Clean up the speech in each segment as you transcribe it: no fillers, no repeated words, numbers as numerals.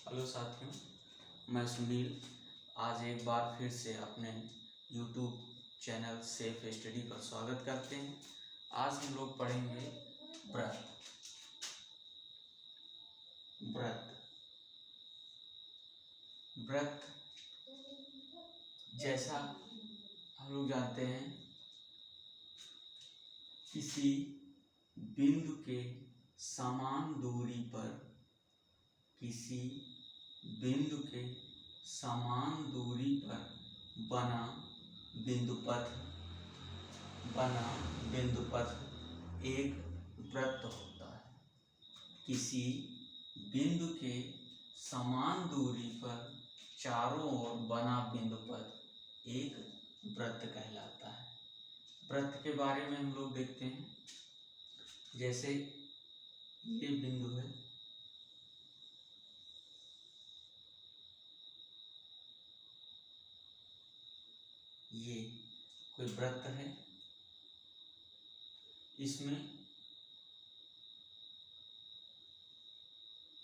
Hello साथियों, मैं सुनील आज एक बार फिर से अपने YouTube चैनल सेफ स्टडी पर स्वागत करते हैं। आज हम लोग पढ़ेंगे व्रत। व्रत जैसा हम लोग जानते हैं, किसी बिंदु के समान दूरी पर बना बिंदुपथ एक व्रत होता है। किसी बिंदु के समान दूरी पर चारों ओर बना बिंदुपथ एक व्रत कहलाता है। व्रत के बारे में हम लोग देखते हैं। जैसे ये बिंदु है, ये कोई व्रत है। इसमें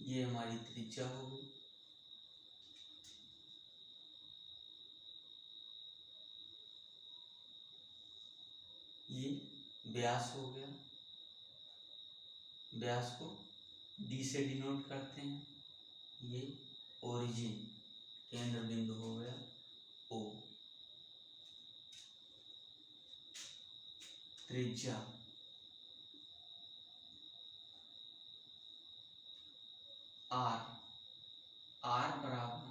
ये हमारी त्रिज्या हो गई, ये व्यास हो गया। व्यास को डी से डिनोट करते हैं। ये ओरिजिन केंद्र बिंदु हो गया ओ। त्रिज्या आर बराबर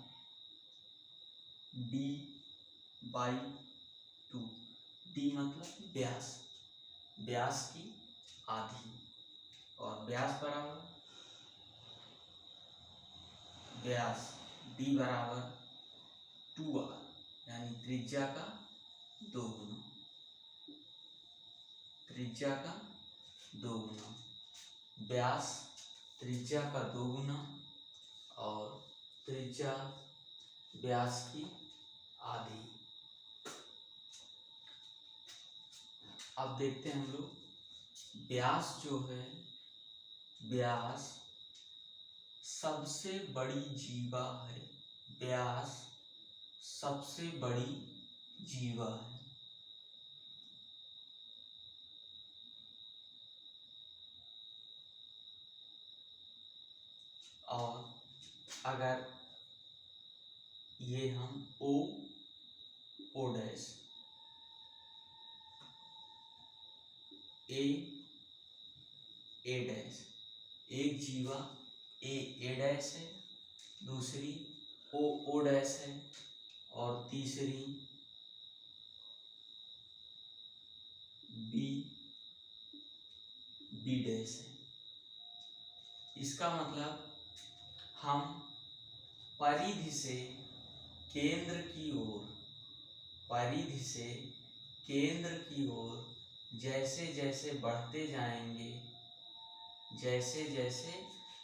d/2। डी मतलब व्यास की आधी, और व्यास बराबर d बराबर 2r, यानी त्रिज्या का 2 गुना। व्यास त्रिज्या का 2 गुना और त्रिज्या व्यास की आधी। अब देखते हैं हम लोग व्यास जो है, व्यास सबसे बड़ी जीवा है। व्यास सबसे बड़ी जीवा है। और अगर ये हम ओ डैश ए डैश, एक जीवा ए डैश है, दूसरी ओ डैश है, और तीसरी बी डैश है। इसका मतलब हम परिधि से केंद्र की ओर जैसे जैसे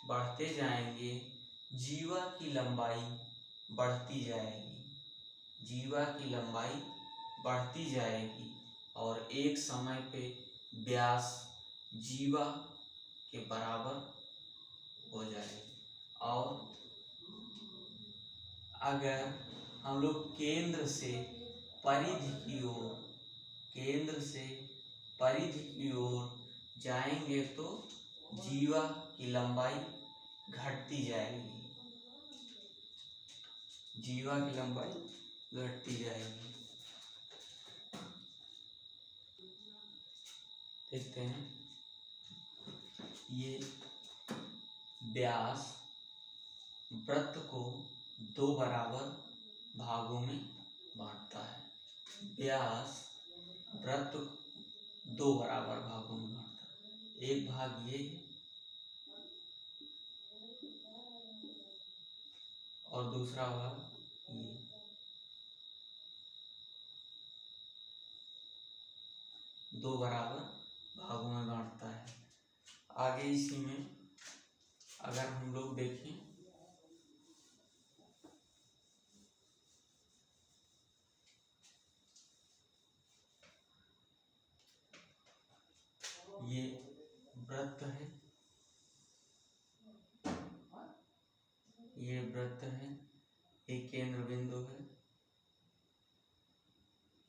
बढ़ते जाएंगे जीवा की लंबाई बढ़ती जाएगी और एक समय पे व्यास जीवा के बराबर हो जाएगी। और अगर हम लोग केंद्र से परिधि की ओर जाएंगे तो जीवा की लंबाई घटती जाएगी। देखते हैं, ये व्यास व्रत को 2 बराबर भागों में बांटता है। एक भाग ये है और दूसरा भाग ये। दो बराबर भागों में बांटता है। आगे इसी में अगर हम लोग देखें, ये व्रत है। ये वृत्त है, एक केंद्र बिंदु है,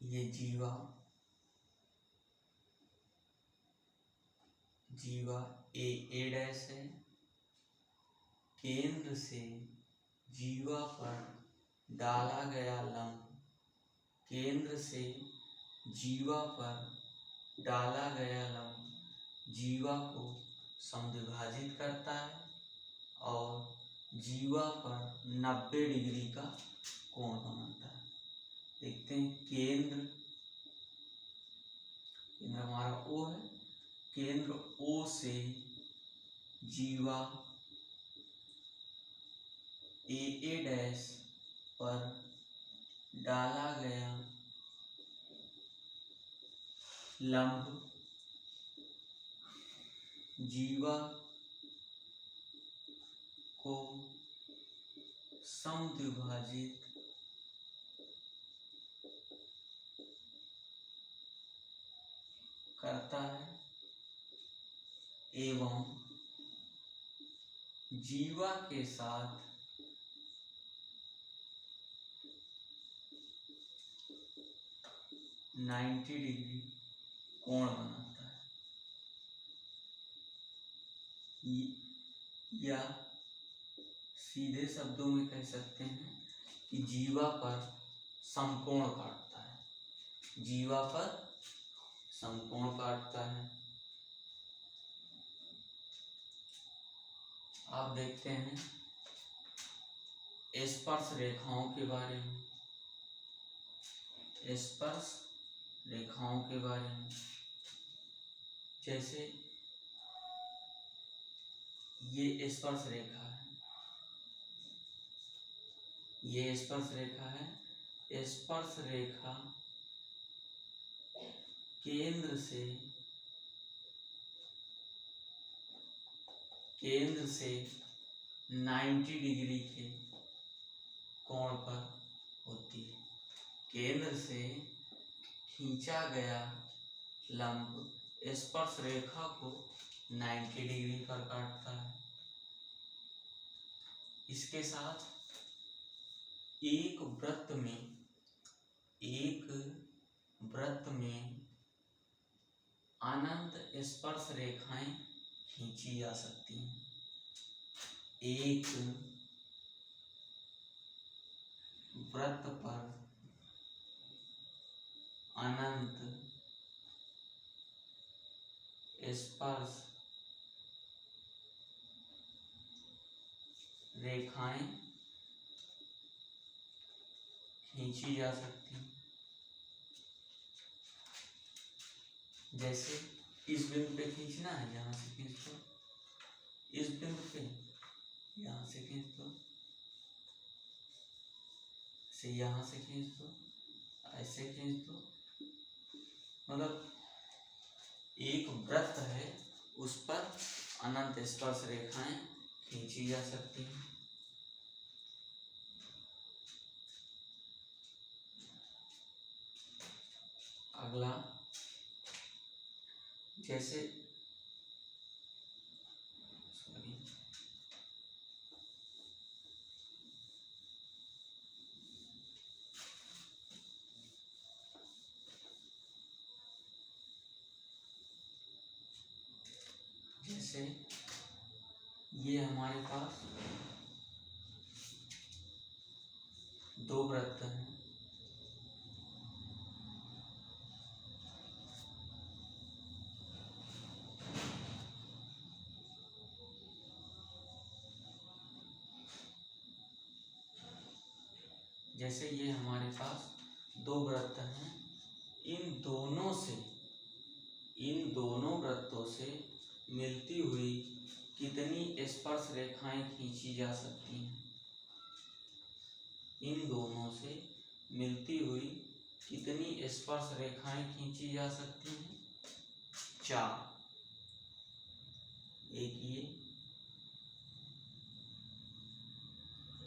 ये जीवा ए डैश है। केंद्र से जीवा पर डाला गया लंब, केंद्र से जीवा पर डाला गया लंब जीवा को समद्विभाजित करता है और जीवा पर 90 डिग्री का कोण बनाता है। देखते हैं, केंद्र हमारा O है, केंद्र O से जीवा ए डैश पर डाला गया लंब जीवा को समद्विभाजित करता है एवं जीवा के साथ 90 डिग्री कोण बनाता है। या सीधे शब्दों में कह सकते हैं कि जीवा पर समकोण काटता है, जीवा पर समकोण काटता है। आप देखते हैं स्पर्श रेखाओं के बारे में, स्पर्श रेखाओं के बारे में। जैसे ये स्पर्श रेखा है, ये स्पर्श रेखा है। स्पर्श रेखा केंद्र से 90 डिग्री के कोण पर होती है। केंद्र से खींचा गया लंब स्पर्श रेखा को 90 डिग्री पर काटता है। इसके साथ एक वृत्त में अनंत स्पर्श रेखाएं खींची जा सकती हैं। एक वृत्त पर अनंत स्पर्श रेखाएं खींची जा सकती हैं। जैसे इस बिंदु पे खींचना है, यहाँ से खींच दो, इस बिंदु पे यहाँ से खींच दो, से यहाँ से खींच दो, ऐसे खींच दो। मतलब एक वृत्त है, उस पर अनंत स्पर्श रेखाएं खींची जा सकती हैं। अगला, जैसे जैसे ये हमारे पास दो वृत्त हैं। जैसे ये हमारे पास दो वृत्त हैं, इन दोनों वृत्तों से मिलती हुई कितनी स्पर्श रेखाएं खींची जा सकती हैं? इन दोनों से मिलती हुई कितनी स्पर्श रेखाएं खींची जा सकती हैं? 4। एक ये,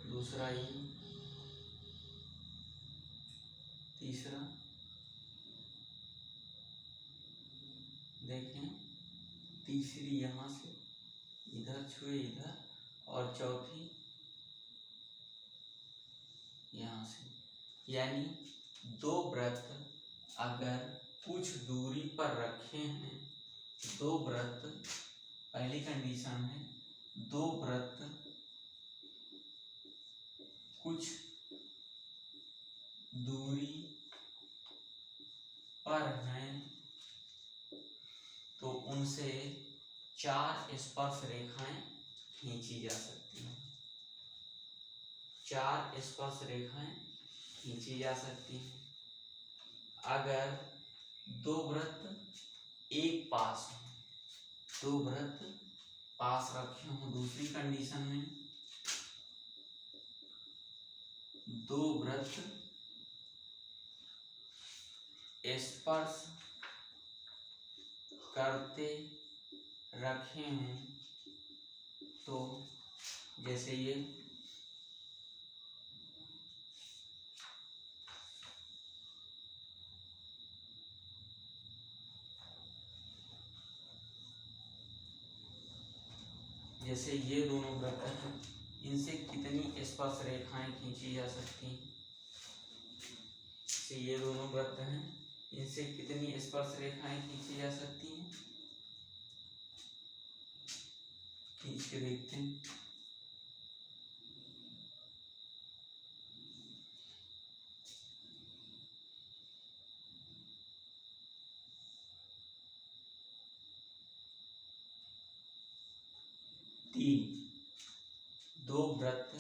दूसरा ये, तीसरा, देखें, तीसरी यहाँ से इधर छुए इधर, और चौथी यहाँ से। यानी दो वृत्त अगर कुछ दूरी पर रखे हैं, दो वृत्त, पहली कंडीशन है दो वृत्त कुछ दूरी पर हैं तो उनसे चार स्पर्श रेखाएं खींची जा सकती हैं। चार स्पर्श रेखाएं खींची जा सकती हैं। अगर दो वृत्त एक पास हो, दो वृत्त पास रखे हों, दूसरी कंडीशन में दो वृत्त स्पर्श करते रखे हों, तो जैसे ये दोनों वृत्त हैं, इनसे कितनी स्पर्श रेखाएं खींची जा सकती हैं? ये दोनों वृत्त हैं, इनसे कितनी स्पर्श रेखाएं खींची जा सकती हैं? खींच के देखते हैं। तीन, दो वृत्त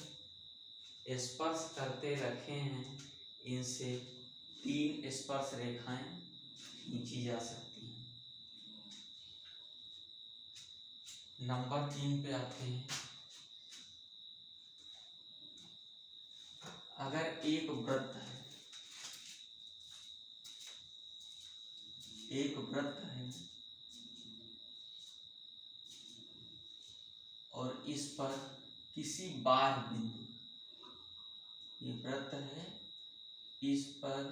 स्पर्श करते रखे हैं, इनसे तीन स्पर्श रेखाएं खींची जा सकती हैं। नंबर 3 पे आते हैं। अगर एक वृत्त है, एक वृत्त है और इस पर किसी बाह्य बिंदु, ये वृत्त है, इस पर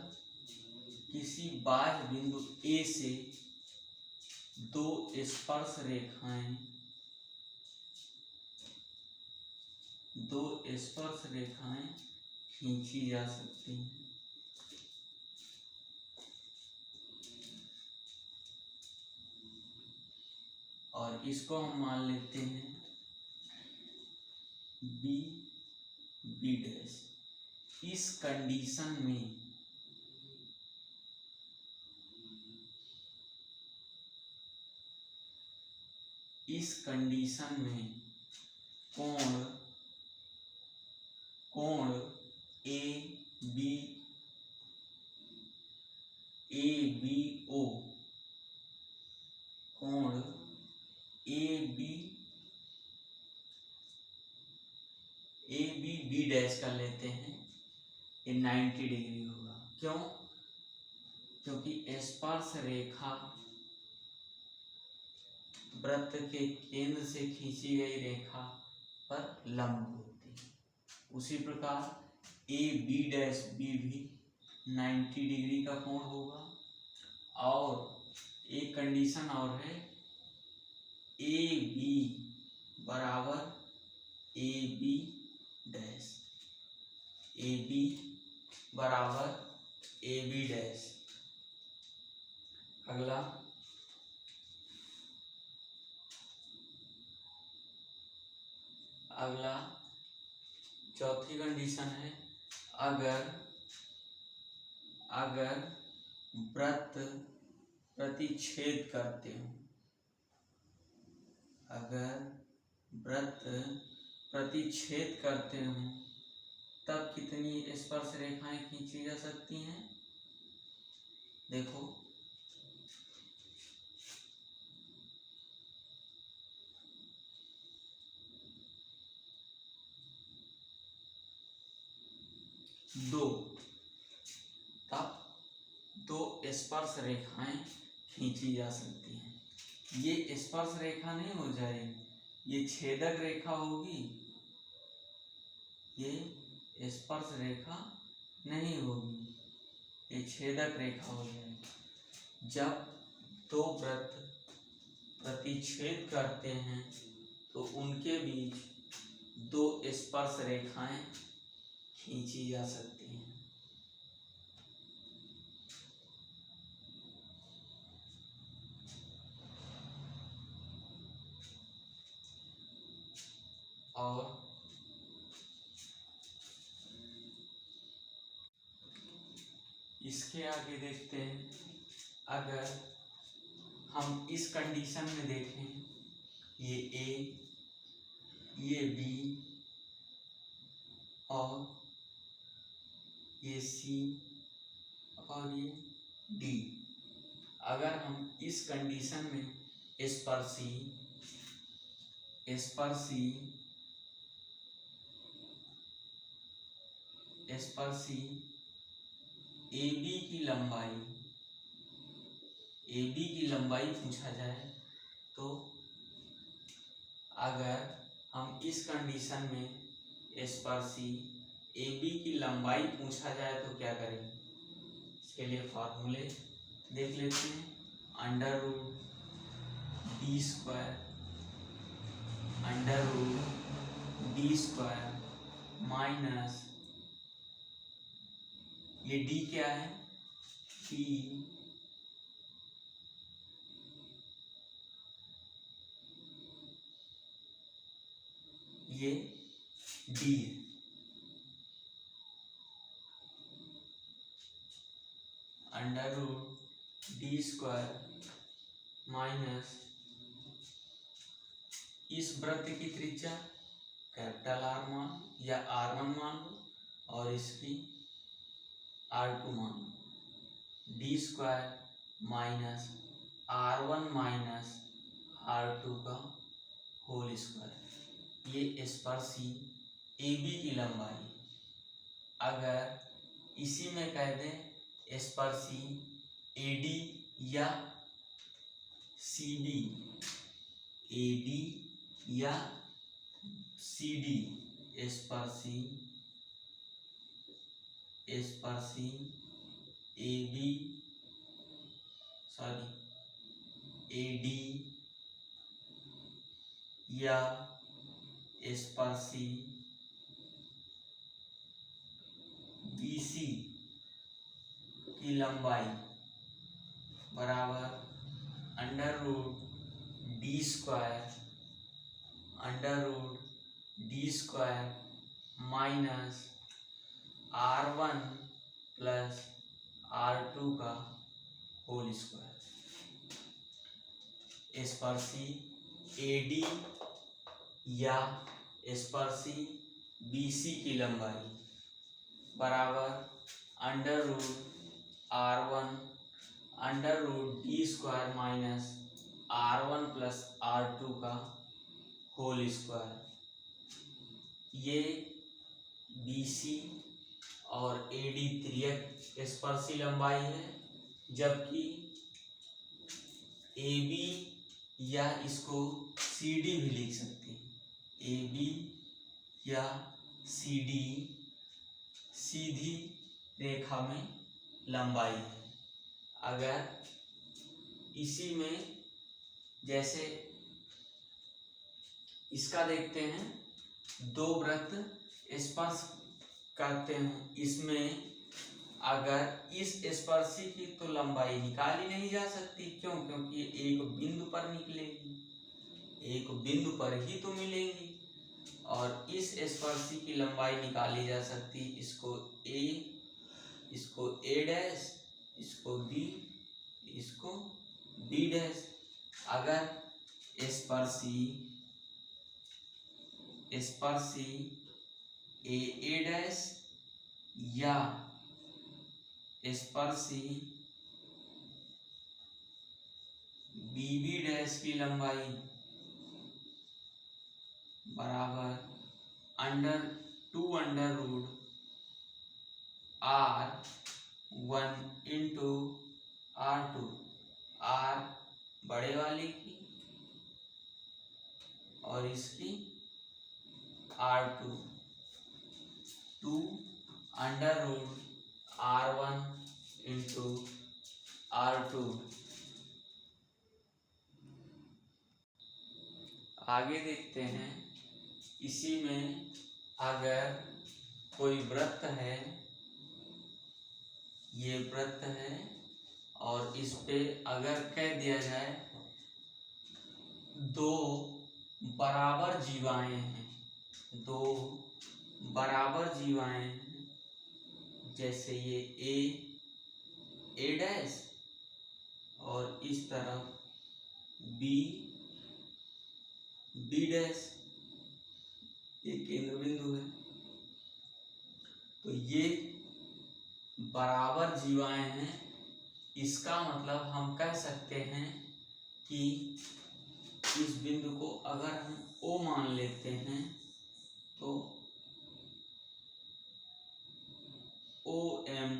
किसी बाह्य बिंदु ए से दो स्पर्श रेखाएं, दो स्पर्श रेखाएं खींची जा सकती हैं। और इसको हम मान लेते हैं बी बी डैश। इस कंडीशन में कोण ए बी ओ, कोण ए बी डैश कर लेते हैं, ये 90 डिग्री होगा। क्यों? क्योंकि स्पर्श रेखा वृत्त के केंद्र से खींची गई रेखा पर लंब होती है। उसी प्रकार ए बी डैश बी भी 90 डिग्री का कोण होगा। और एक कंडीशन और है, ए बी बराबर A B dash, A B बराबर ए बी डैश। अगला चौथी कंडीशन है, अगर वृत्त प्रतिच्छेद करते हो, अगर वृत्त प्रतिच्छेद करते हो तब कितनी स्पर्श रेखाएं खींची जा सकती हैं? देखो, दो स्पर्श रेखाएं खींची जा सकती हैं। ये स्पर्श रेखा नहीं हो जाएगी, ये छेदक रेखा होगी, ये स्पर्श रेखा नहीं होगी, ये छेदक रेखा हो जाएगी। जब दो वृत्त प्रतिच्छेद करते हैं तो उनके बीच दो स्पर्श रेखाएं खींची जा सकती हैं। और इसके आगे देखते हैं, अगर हम इस कंडीशन में देखें, ये ए, ये बी और ये सी और ये डी, अगर हम इस कंडीशन में स्पर्शी ए बी की लंबाई पूछा जाए, तो अगर हम इस कंडीशन में स्पर्शी ए बी की लंबाई पूछा जाए तो क्या करेंगे? इसके लिए फार्मूले देख लेते हैं। √d² माइनस, ये डी क्या है? डी ये डी है, √d² माइनस इस वृत्त की त्रिज्या कैपिटल आर मान या R1 मान लो और इसकी R2 मान लो, d² minus R1 minus R2 का होल स्क्वायर। ये स्पर्शी ए बी की लंबाई। अगर इसी में कह दें स्पर्शी ए डी या सी डी, स्पर्शी ए डी या स्पर्शी बी सी की लंबाई बराबर √d² minus R1 plus R2 का होल स्क्वायर। स्पर्शी ए डी या स्पर्शी बी सी की लंबाई बराबर √d² minus R1 plus R2 का होल स्क्वायर। ये बी सी और ए डी तिर्यक स्पर्शी लंबाई है, जबकि ए बी या इसको सी डी भी लिख सकते हैं। ए बी या सी डी सीधी रेखा में लंबाई है। अगर इसी में जैसे इसका देखते हैं, दो वृत्त स्पर्श करते हैं, इसमें अगर इस स्पर्शी की तो लंबाई निकाली नहीं जा सकती। क्यों? क्योंकि एक बिंदु पर निकलेगी, एक बिंदु पर ही तो मिलेंगी। और इस स्पर्शी की लंबाई निकाली जा सकती, इसको ए, इसको ए डैश, इसको बी, इसको बी डैश। अगर स्पर्शी ए डैश या स्पर्शी बी डैश की लंबाई बराबर √R1 इंटू R2, R बड़े वाले की और इसकी R2, 2√R1 इंटू R2। आगे देखते हैं, इसी में अगर कोई वृत्त है, ये वृत्त है, और इस पे अगर कह दिया जाए दो बराबर जीवाएं हैं, दो बराबर जीवाएं हैं, जैसे ये ए डैश और इस तरफ बी डैश, ये केंद्र बिंदु है। तो ये बराबर जीवाएं हैं, इसका मतलब हम कह सकते हैं कि इस बिंदु को अगर हम O मान लेते हैं तो OM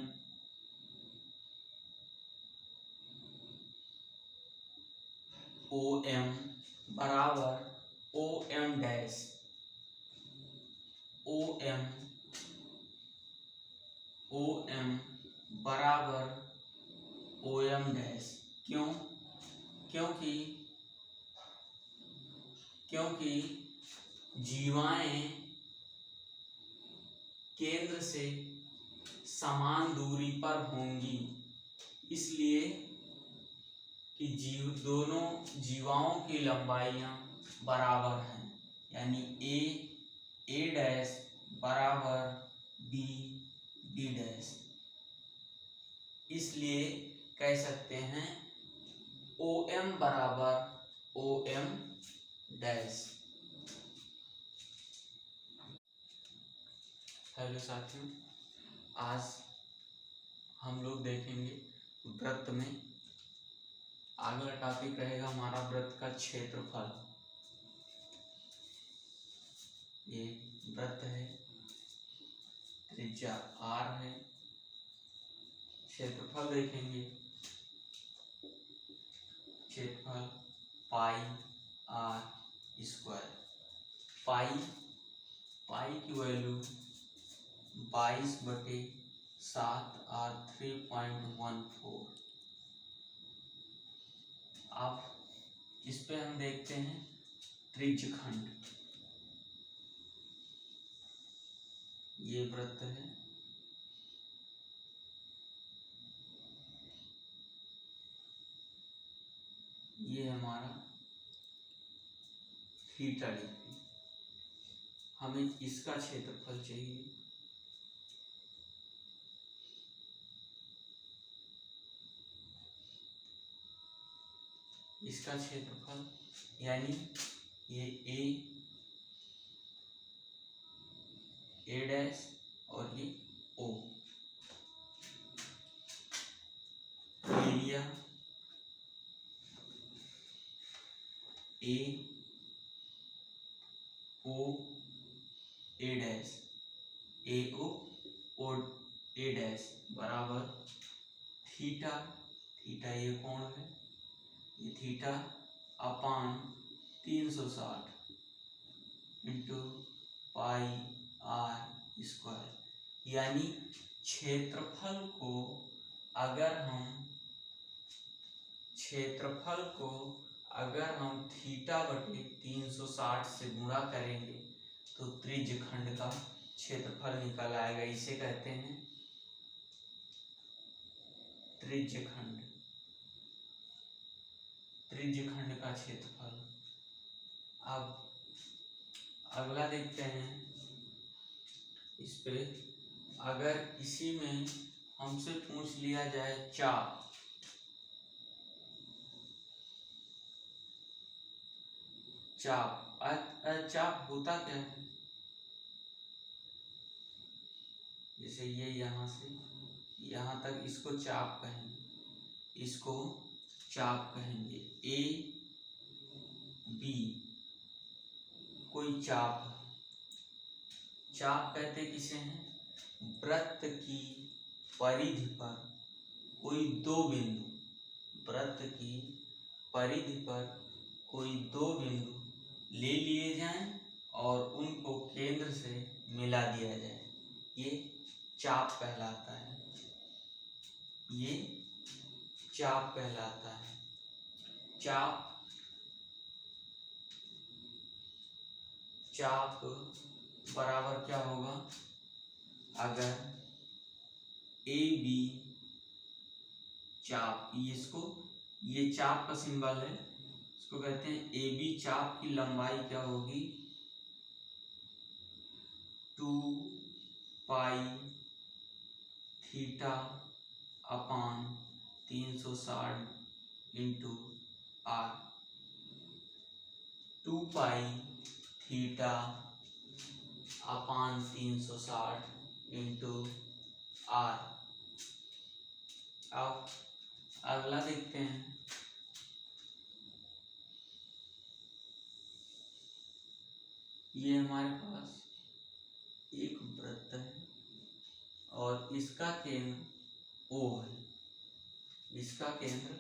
बराबर OM डैश, OM बराबर OM डैश। क्यों? क्योंकि जीवाएं केंद्र से समान दूरी पर होंगी, इसलिए कि दोनों जीवाओं की लंबाइयां बराबर हैं, यानी ए डैश बराबर बी डैश। इसलिए कह सकते हैं OM बराबर OM डैश। हेलो साथियों, आज हम लोग देखेंगे वृत्त में, अगला टॉपिक रहेगा हमारा वृत्त का क्षेत्रफल। ये वृत्त है, त्रिज्या r है, क्षेत्रफल देखेंगे, क्षेत्रफल पाई r स्क्वायर। पाई की वैल्यू 22/7 r 3.14। अब इस पे हम देखते हैं त्रिज्यखंड। ये वृत्त है, ये हमारा थीटा डिग्री, हमें इसका क्षेत्रफल चाहिए। इसका क्षेत्रफल यानी ये ए डैश और ये O, area A dash A dash बराबर थीटा ये कोण है, ये theta upon 360 into pi r square. यानी क्षेत्रफल को अगर हम थीटा बटे 360 से गुणा करेंगे तो त्रिज्यखंड का क्षेत्रफल निकल आएगा। इसे कहते हैं त्रिज्यखंड का क्षेत्रफल। अब अगला देखते हैं, इस पे अगर इसी में हमसे पूछ लिया जाए चाप होता क्या है, जैसे ये यहाँ से यहाँ तक इसको चाप कहेंगे, ए बी कोई चाप कहते किसे हैं, वृत्त की परिधि पर कोई दो बिंदु ले लिए जाएं और उनको केंद्र से मिला दिया जाए, ये चाप कहलाता है। चाप बराबर क्या होगा, अगर ए बी चाप, ये चाप का सिंबल है, इसको कहते हैं ए बी चाप की लंबाई क्या होगी 2 pi theta upon 360 into R. 2 pi theta upon 360 into R. अब अगला देखते हैं। ये हमारे पास एक वृत्त है और इसका केंद्र O है, इसका केंद्र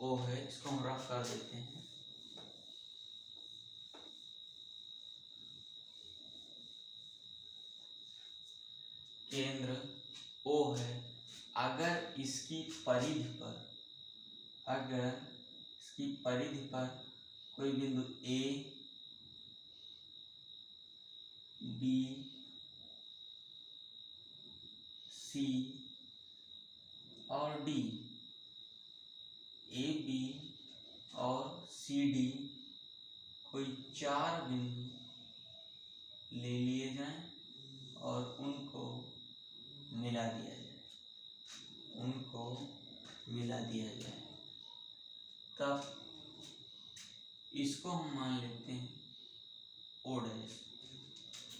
O है, इसको हम रफ कर देते हैं। केंद्र O है, अगर इसकी परिधि पर कोई बिंदु A, B, C और D, A, B और C, D कोई 4 बिंदु ले लिए जाएं और उनको मिला दिया जाए, तब इसको हम मान लेते हैं O डैश,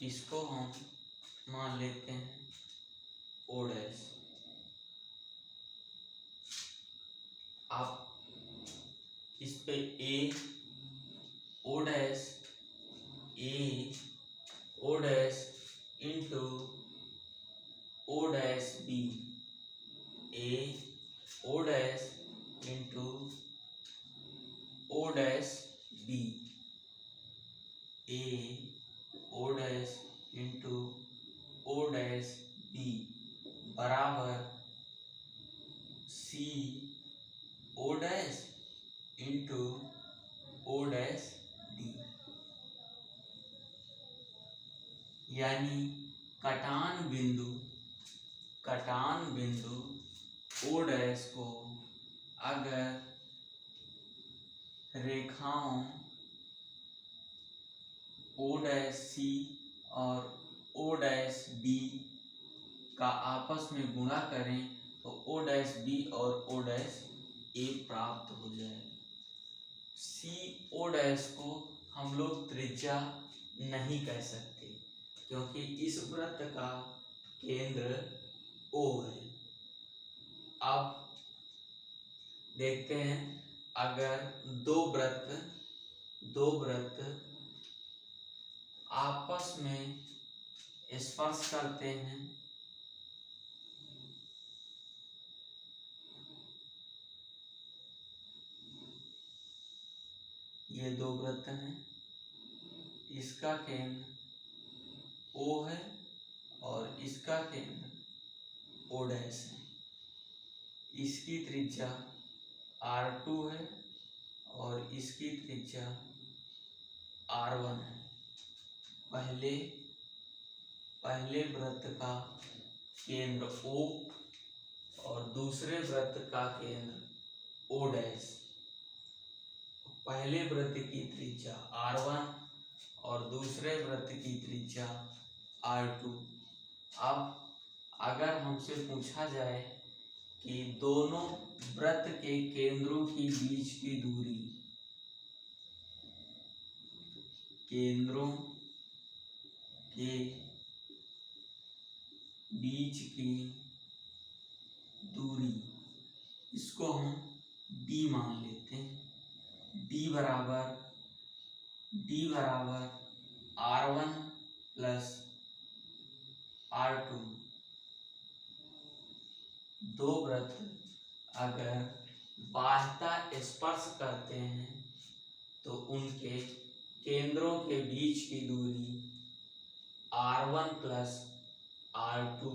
इसको हम मान लेते हैं O डैश। आप इस पे O dash into O dash B, O dash into O dash B, O dash into O dash B बराबर C O dash into O dash D। यानी कटान बिंदु O डैश को अगर रेखाओं O डैश C और O डैश B का आपस में गुणा करें तो O डैश B और O डैश A प्राप्त हो जाएगा। C O डैश को हम लोग त्रिज्या नहीं कह सकते क्योंकि इस वृत्त का केंद्र O है। अब देखते हैं, अगर दो वृत्त आपस में स्पर्श करते हैं ये दो वृत्त हैं, इसका केंद्र O है और इसका केंद्र O डैश है। इसकी त्रिज्या R2 है और इसकी त्रिज्या R1 है। पहले वृत्त का केंद्र O और दूसरे वृत्त का केंद्र O डैश। पहले वृत्त की त्रिज्या R1 और दूसरे वृत्त की त्रिज्या R2। अब अगर हमसे पूछा जाए कि दोनों वृत्त के केंद्रों के बीच की दूरी, इसको हम D मान लेते हैं। D बराबर R1 प्लस R2। दो वृत्त अगर बाह्यतः स्पर्श करते हैं तो उनके केंद्रों के बीच की दूरी R1 प्लस R2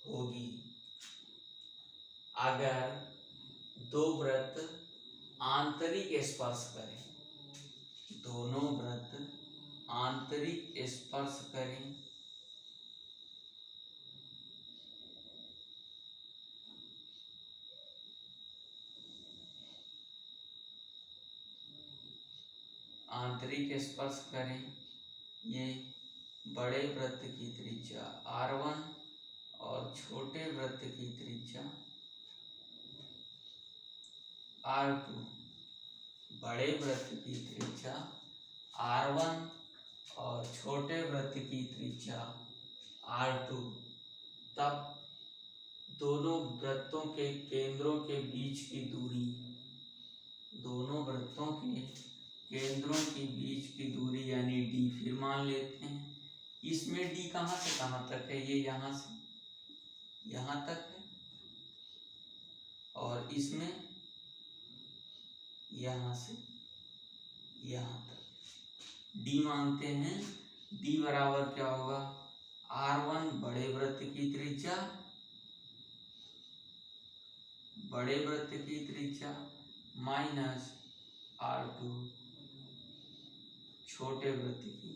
होगी। अगर दो वृत्त आंतरिक स्पर्श करें, दोनों वृत्त आंतरिक स्पर्श करें आंतरिक स्पर्श करें, ये बड़े वृत्त की त्रिज्या R1 और छोटे वृत्त की त्रिज्या R2। बड़े वृत्त की त्रिज्या R1 और छोटे वृत्त की त्रिज्या R2। तब दोनों वृत्तों के केंद्रों के बीच की दूरी, दोनों वृत्तों के केंद्रों के बीच की दूरी यानी D फिर मान लेते हैं। इसमें D कहाँ से कहाँ तक है? ये यहाँ से यहाँ तक है, और इसमें यहाँ से यहाँ तक। D मानते हैं, D बराबर क्या होगा? R1 बड़े वृत्त की त्रिज्या, बड़े वृत्त की त्रिज्या माइनस R2 छोटे वृत्त की